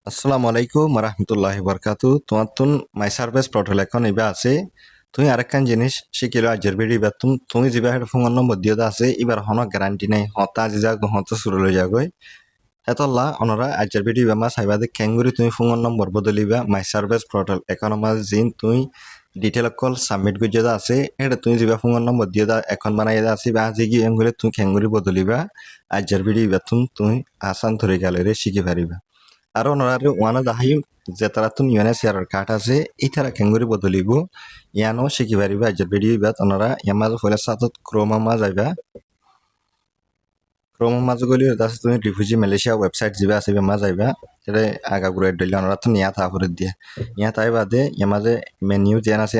আসসালামু আলাইকুম রহমতুল্লাহি বরকাতু তোমার তুন মাই সার্ভিস পোর্টাল এখন ইবা আছে তুই আরেকখান জিনিস শিখিলো আজের বেড়ি বা তুমি যিবা হেড ফোন নম্বর দিও আছে এবার হন গ্যারান্টি নাই হতা আজি যাগ হত শুরু লই যাগই হেতল্লা অনরা আজের বেড়ি বা মা সাইবাদে কেঙ্গুরি তুমি ফোন নম্বর বদলিবা মাই সার্ভিস পোর্টাল এখন আমার জিন তুই ডিটেল কল সাবমিট গুজে আছে এটা তুমি যিবা ফোন নম্বর দিও দা এখন বানাই দা আছে বা আজি গিয়ে এমগুলো তুমি কেঙ্গুরি বদলিবা আজের বেড়ি বা তুমি আসান ধরে গেলে শিখি পারিবা আৰু নৰাৰে ওৱানত আহি যে তাৰাতুন ইউএনএ চেয়াৰৰ কাঠ আছে এই থাৰা কেংগুৰি বদলিব ইয়ানো শিকি পাৰিবা আজৰ ভিডিঅ বাত অনৰা ইয়ামাজ ফলে সাতত ক্ৰোমা যাইবা ক্ৰোমা মাজ গলি তাছে তুমি রিফিউজি মালয়েশিয়া ওয়েবসাইট যিবা আছে বেমা যাইবা যেটা আগা গুড়াই দিলে অনরা তো নিয়া থাপরে দিয়ে ইয়া তাই বাদে ইয়ামাজে মেনিউ যেন আছে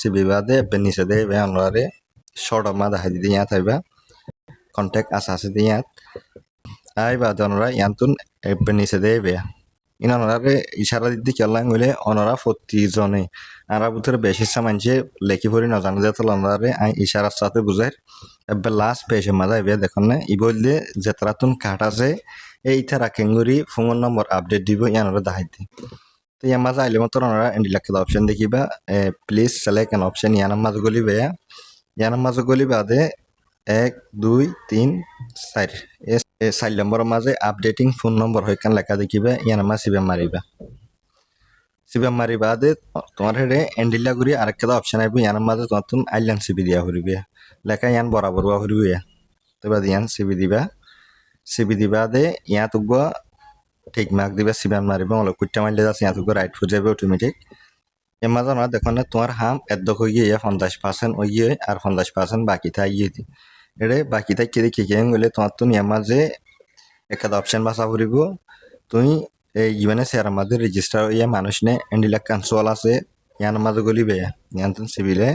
সিবি বাদে বেনিসে দে বে অনরারে শর্ট মা দেখা দিদি ইয়া তাইবা কন্টাক্ট আছে দিয়া আই বাদে অনরা ইয়ান্তুন বেনিসে দে বে ইনারে ইশারা দিতে কেলাং হইলে অনরা প্রতিজনে আরা ভিতরে বেশি মানছে লেখি পড়ি নজানো যে তো অনরারে আই ইশারার সাথে বুঝাই এবার লাস্ট পেজে মাঝে এবার দেখুন না ই বললে যে তারা তুন কাট আছে এই তারা কেঙ্গুরি ফোন নম্বর আপডেট দিব ইয়ানরা দেখাইতে তো ইয়ার মাঝে আইলে মতো ওনারা এন্ডিলাকে অপশন দেখিবা প্লিজ সিলেক্ট এন অপশন ইয়ানার মাঝে গলি বেয়া ইয়ানার মাঝে গলি বাদে 1 2 3 4 চার নম্বরের মাঝে আপডেটিং ফোন নম্বর হইকান লেখা দেখিবা ইয়ানার মাঝে সিবা মারিবা দে তোমার হেডে এন্ডিলা গুরি আরেকটা অপশন আইবো ইয়ানার মাঝে তোমার তুমি আইল্যান্ড সিবি দিয়া হরিবে লেখা ইয়ান বরাবর হরিবে তবে ইয়ান সিবি দিবা দে ইয়া তুগো ঠিক মার্ক দিবা সিবান মারিবা অলপ কুইটা মারলে যাচ্ছে ইয়া তুগো রাইট ফুট যাবে অটোমেটিক এর মাঝে না দেখো না তোমার হাম এদ্দ হয়ে গিয়ে 50% ওই গিয়ে আর 50% বাকি থাই গিয়ে এড়ে বাকি থাই কেদে কে গেলে তোমার তুমি ইয়ার মাঝে একটা অপশন বাসা ফুরিব তুই এই ইউএনএ শেয়ার মাঝে রেজিস্টার হইয়া মানুষ নে এন্ডিলা কনসোল আছে ইয়ার মাঝে গলিবে ইয়ান তুমি সিবিলে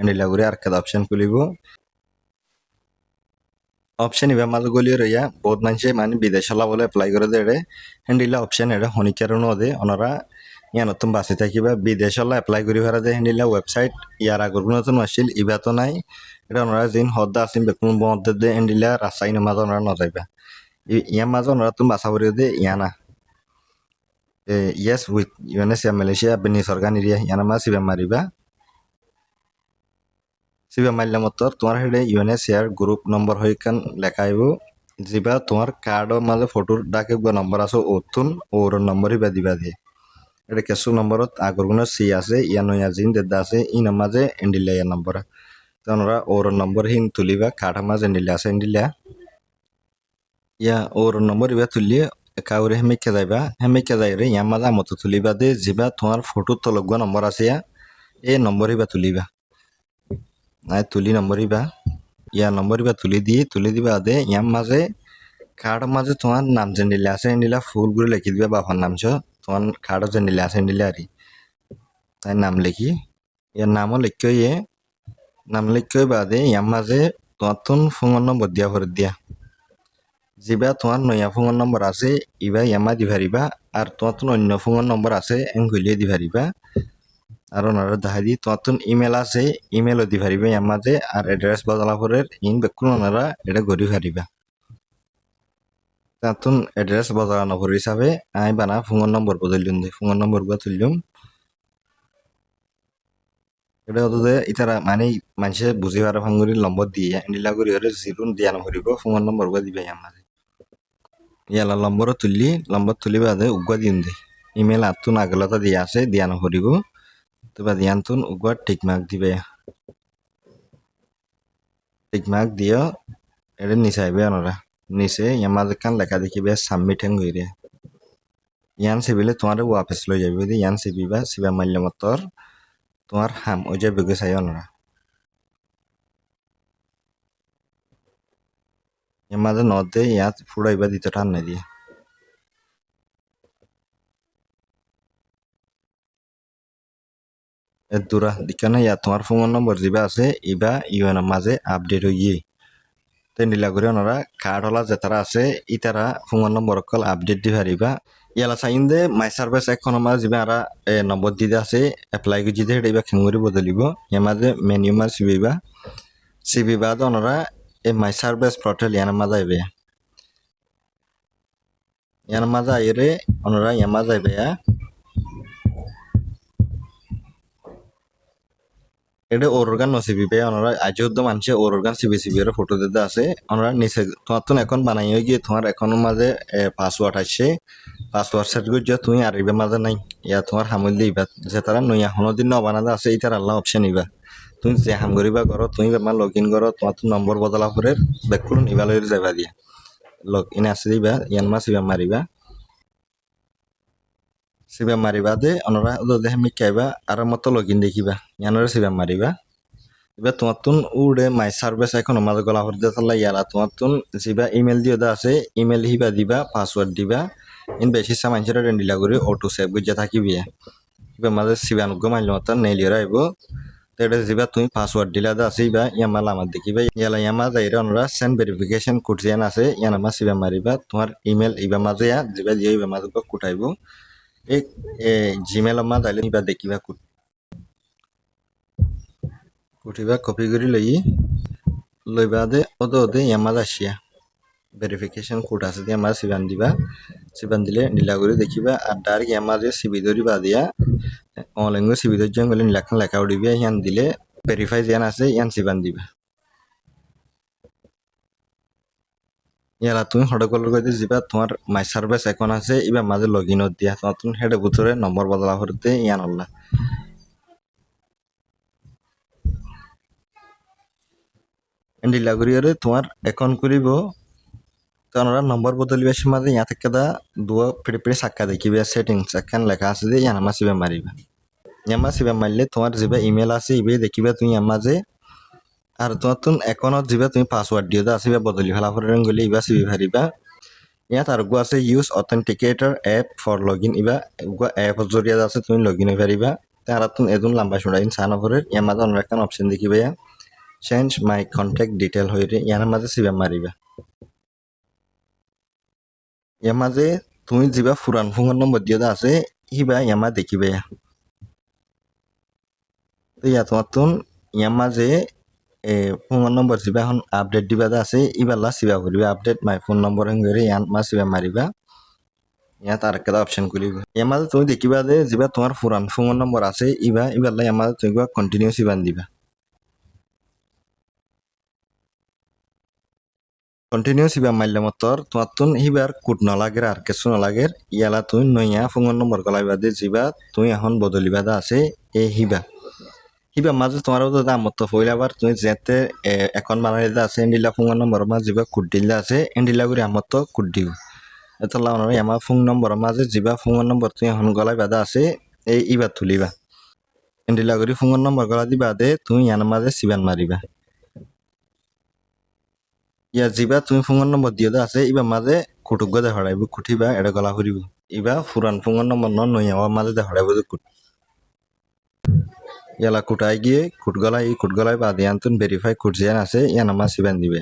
এন্ডিলা করে আর একটা অপশন খুলিব অপশন ইবা মাঝে গলিয়ে রইয়া বহুত মানুষে মানে বিদেশ বলে এপ্লাই করে দেড়ে হেন্ডিলা অপশন এটা হনিকারণ দে ওনারা ইয়া নতুন বাসে থাকিবা বিদেশ এপ্লাই করি ফেরা দে হেন্ডিলা ওয়েবসাইট ইয়ার আগর নতুন আসছিল ইবা তো নাই এটা ওনারা যিন হদ্দা আসিম বেকুন বন্ধ দে হেন্ডিলা রাস্তাইনের মাঝে ওনারা নজাইবা ইয়ার মাঝে ওনারা তুমি বাসা করি দে ইয়ানা ইয়েস উইথ ইউএনএসিয়া মালয়েশিয়া বেনি সরকার এরিয়া ইয়ানা মাঝে সিবা মারিবা সিবা মারলে মতর তোমার হেডে ইউএনএসিয়ার গ্রুপ নম্বর হইকান লেখা আইব যিবা তোমার কার্ডর মাঝে ফটোর ডাকে নম্বর আছে ওতুন ওর নম্বরই বা দিবা দিয়ে এটা কেসু নম্বরত আগর কোনো সি আছে ইয়া নয়া জিন দেদা আছে ই মাঝে এন্ডিলা ইয়া নম্বর তোমরা ওর নম্বর হিন তুলিবা কার্ড মাঝে এন্ডিলা আছে এন্ডিলা ইয়া ওর নম্বর ইবা তুলিয়ে কাউরে হেমিকে যাই রে ইয়া মাঝে মতো তুলিবা দে যিবা তোমার ফটোর তলগ নম্বর আছে এই নম্বর ইবা তুলিবা নাই তুলি নম্বর ইবা ইয়া নম্বর ইবা তুলি দিবা দে ইয়ার মাঝে কার্ড মাঝে তোমার নাম যে নিলে আছে নিলা ফুল করে লিখি দিবা বাবার নাম তোমার কার্ড যে নিলে আছে নিলে আর তাই নাম লিখি ইয়ার নামও লিখিও নাম লিখিও বাদে ইয়ার মাঝে তোমার তুন ফোন নম্বর দিয়া ভরে দিয়া যিবা তোমার নয়া ফোন নম্বর আছে ইবা ইয়ামা দিভারিবা আর তোমার তুন অন্য ফোন নম্বর আছে এং হইলিয়ে দিভারিবা আর ওনারা দেখা দি তোমার তুন ইমেল আছে ইমেলও দিভারিবা ইয়ার মাঝে আর এড্রেস বদলা করে ইন বেকুন ওনারা এটা গড়ি ভারিবা তাতুন এড্রেস বদলা নম্বর হিসাবে আই বানা ফোন নম্বর বদলিম দে ফোন নম্বর গুলো তুললিম এটা হতো যে ইতারা মানে মানুষে বুঝি পারে ভাঙ্গুরি নম্বর দিয়ে নিলা করি হলে জিরুন দিয়া নহরিব ফোন নম্বর গুলো দিবে আমাদের ইয়ালা নম্বর তুলি বাদে উগুয়া দিন দে ইমেল আতুন আগলতা দিয়া আছে দিয়া নহরিব তো বা দিয়ানতুন উগুয়া টিক মার্ক দিবে টিক মার্ক দিও এটা নিচে আইবে ওনারা নিচে ইয়ামাজ কান লেখা দেখিবে সাবমিট হেং হইরে ইয়ান সিবিলে তোমার ওয়াপেস লই যাবে ইয়ান সিবিবা সিবা মাল্য মতর তোমার হাম ওই যে বেগে চাই ওনারা এর মাঝে নদে ইয়াত ফুড়াইবা দিতে টান নাই দিয়ে এর দূরা দিকানে ইয়া তোমার ফোন নম্বর যিবা আছে ইবা ইউএন মাঝে আপডেট হইয়ে তো নিলা করে ওনারা কার্ড হলা যে তারা আছে ইতারা ফোন নম্বর কল আপডেট দি পারিবা ইয়ালা চাইন দে মাই সার্ভিস এখন মাঝে যিবা আরা নম্বর দিতে আছে এপ্লাই করে দিতে এটা ইবা খেঙ্গুরি বদলিব ইয়ার মাঝে মেনিউ মাঝ সিবিবা তো ওনারা এই মাই সার্ভিস পোর্টাল ইয়ার মাঝে আইবে ইয়ান মাঝে আইরে ওনারা ইয়ামা যাইবে এটা ওরগান নসিবি বে ওনারা আজ উদ্দ মানুষে ওরগান সিবি এর ফটো দিতে আছে ওনারা নিচে তোমার তো এখন বানাই গিয়ে তোমার এখন মাঝে পাসওয়ার্ড আসছে পাসওয়ার্ড সেট করে তুমি আর ইবে মাঝে নাই ইয়া তোমার হামল দিবা যে তারা নইয়া হনদিন নবানাদা আছে ইতার আল্লাহ অপশন ইবা তুমি যে হাম করিবা করো তুমি বেমার লগ ইন করো তোমার তো নম্বর বদলা করে দেখুন ইবালয়ের যাইবা দিয়া লগ ইন আছে দিবা ইয়ান মাস ইবা মারিবা সিবা মারিবা দে ওনারা ওদের হেমি খাইবা আর মতো লগ ইন দেখিবা ইয়ানরে সিবা মারিবা এবার তোমার তুন উড়ে মাই সার্ভিস এখন আমাদের গলা হতে তাল্লা ইয়ালা তোমার তুন যেবা ইমেল দিয়ে দা আছে ইমেল হিবা দিবা পাসওয়ার্ড দিবা ইন বেশি সামাঞ্চের রেন্ডিলা করে অটো সেভ গুজা থাকিবি এবার মাঝে সিবানুগ্য মাইল মতন নেইলিয়ে রাইব তো এটা যেবা তুমি পাসওয়ার্ড দিলা দা আছে ইবা ইয়ামাল আমার দেখিবা ইয়ালা ইয়ামা যাইরা ওনারা সেন্ড ভেরিফিকেশন কোড যেন আছে ইয়ানামা সিবা মারিবা তোমার ইমেল ইবা মাঝে যেবা দিয়ে ইবা মাঝে কুটাইব এই জিমেল মা যাইলে ইবা দেখিবা কুটিবা কপি করে লইবা দে ওদে ইয়ামাজ আসিয়া ভেরিফিকেশন কোড আছে দিয়ে আমার সিবান দিলে নীলা করে দেখিবা আর ডাইরেক্ট ইয়ামাজে সিবি ধরিবা দিয়া অনলাইন সিবি ধর জঙ্গলে নীলাখান লেখা উঠিবা ইয়ান দিলে ভেরিফাই যেন আছে ইয়ান সিবান দিবা ইয়ালা তুমি হটকল করে যাবা তোমার মাই সার্ভিস এখন আছে ইবা মাঝে লগ ইন দিয়া তোমার তুমি হেডে ভিতরে নম্বর বদলা করতে ইয়ান আল্লাহ নীলা করিয়ারে তোমার অ্যাকাউন্ট করিব তোমরা নম্বর বদলিবার সময় ইয়া থেকে দা দুয়া পিড়ে সাক্কা দেখিবে সেটিংস একখান লেখা আছে যে ইয়ানামা সিবা মারিবা ইয়ামা সিবা মারলে তোমার যেবা ইমেল আছে ইবে দেখিবা তুমি ইয়ামাজে আর তোমার তুন একাউন্টত যেবা তুমি পাসওয়ার্ড দিও দা আসিবা বদলি ফেলা করে গলি ইবা সিবি পারিবা ইয়াত আর গো আছে use authenticator app for log in Iba go app জরিয়া আছে তুমি লগ ইন পারিবা তার তুন এদুন লম্বা শুনাই সান করে ইয়ামাজে অন্য একটা অপশন দেখিবা চেঞ্জ মাই কন্ট্যাক্ট ডিটেল হইরে ইয়ার মাঝে সিবা মারিবা ইয়ার মাঝে তুমি যেবা পুরান ফোন নম্বর দিয়ে আছে ইবা ইয়ামা দেখিবে তো ইয়া তোমার তুন ইয়ার মাঝে ফোন নম্বর যেবা এখন আপডেট দিবা আছে ইবালা সিবা করিবা আপডেট মাই ফোন নম্বর হেঙ্গরে ইয়ান মা সিবা মারিবা ইয়াত আর একটা অপশন করিব ইয়ার মাঝে তুমি দেখিবা যে যেবা তোমার পুরান ফোন নম্বর আছে ইবালা ইয়ার মাঝে তুমি কন্টিনিউ সিবান দিবা কন্টিনিউ সিবা মারলে মতর তোমার তুন হিবার কুট নলাগের আর কিছু নলাগের ইয়ালা তুমি নইয়া ফোন নম্বর গলাইবা দে যিবা তুমি এখন বদলিবা দা আছে হিবা হিবা মাঝে তোমার দাম মতো হইলে আবার তুমি যেতে এখন বানাই দা আছে এন্ডিলা ফোন নম্বর মাঝে যিবা কুট দিলে আছে এন্ডিলা করে আমত কুট দিব এতলা আমার ফোন নম্বর মাঝে যিবা ফোন নম্বর তুমি এখন গলাইবা দা আছে ইবা তুলিবা এন্ডিলা করে ফোন নম্বর গলা দিবা দে তুমি ইয়ার মাঝে সিবান মারিবা ইয়া যিবা তুমি ফোন নম্বর দিয়ে দা আছে ইবা মাঝে কুটুক গদে হড়াইব কুঠিবা এটা গলা ফুরিব ইবা পুরান ফোন নম্বর নই আমার মাঝে দে হড়াইব কুট ইয়ালা কুটাই গিয়ে কুটগলাই বাদে আনতুন ভেরিফাই কুট যেন আছে ইয়ান আমার সিবান দিবে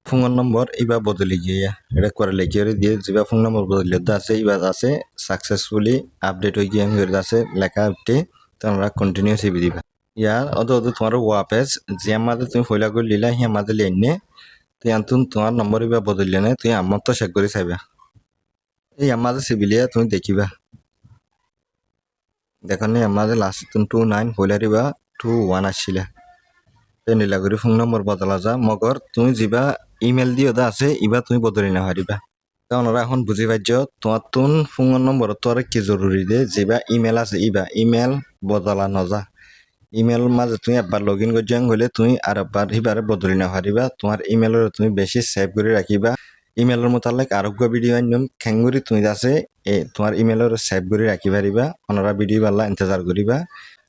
ফোন নম্বর ইবা বদলি গিয়ে এটা করে লেখিয়ে দিয়ে যিবা ফোন নম্বর বদলি আছে ইবা আছে সাকসেসফুলি আপডেট হয়ে গিয়ে আছে লেখা উঠে তোমরা কন্টিনিউ সিবি দিবা ইয়ার তোমার ওয়াপেজ যে মাঝে তুমি ফয়লা করে লিলা হিয়া মাঝে লেনে তুই আনতুন তোমার নম্বর ইবা বদলিলে নে তুই আমার তো চেক করে চাইবা এই আমাদের সিবিলিয়া তুমি দেখিবা দেখনি আমাদের লাস্ট 29 ফয়লারিবা 21 আসছিলা নীলা করে ফোন নম্বর বদলা যা মগর তুমি যিবা ইমেল দিও দা আছে ইবা তুমি বদলি না হারিবা ওনারা এখন বুঝি পাইছ তোমার তুন ফোন নম্বর তোর কি জরুরি দে যিবা ইমেল আছে ইবা ইমেল বদলা নজা ইমেল মাঝে তুমি একবার লগ ইন করে হলে তুমি আর একবার হিবারে বদলি না হারিবা তোমার ইমেলের তুমি বেশি সেভ করে রাখিবা ইমেলের মোতালেক আরোগ্য ভিডিও আনিম খেঙ্গুরি তুমি আছে তোমার ইমেলের সেভ করে রাখি পারিবা ওনারা ভিডিও বাল্লা ইন্তজার করিবা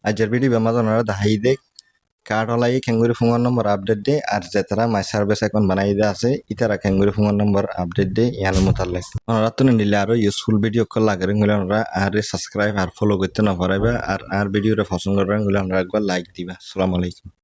আজের ভিডিও বেমাজ ওনারা দাহাই দে কার্ড হলাই খেঙ্গুরি ফোন নম্বর আপডেট দে আর যেতারা মাই সার্ভিস এখন বানাই দে আছে ইতারা খেঙ্গুরি ফোন নম্বর আপডেট দে ইয়ার মোতালেক ওনারা তো নিলে আরো ইউজফুল ভিডিও কল লাগে হলে ওনারা আর সাবস্ক্রাইব আর ফলো করতে না পারাইবা আর ভিডিওটা পছন্দ করেন হলে ওনারা একবার লাইক দিবা আসসালামু আলাইকুম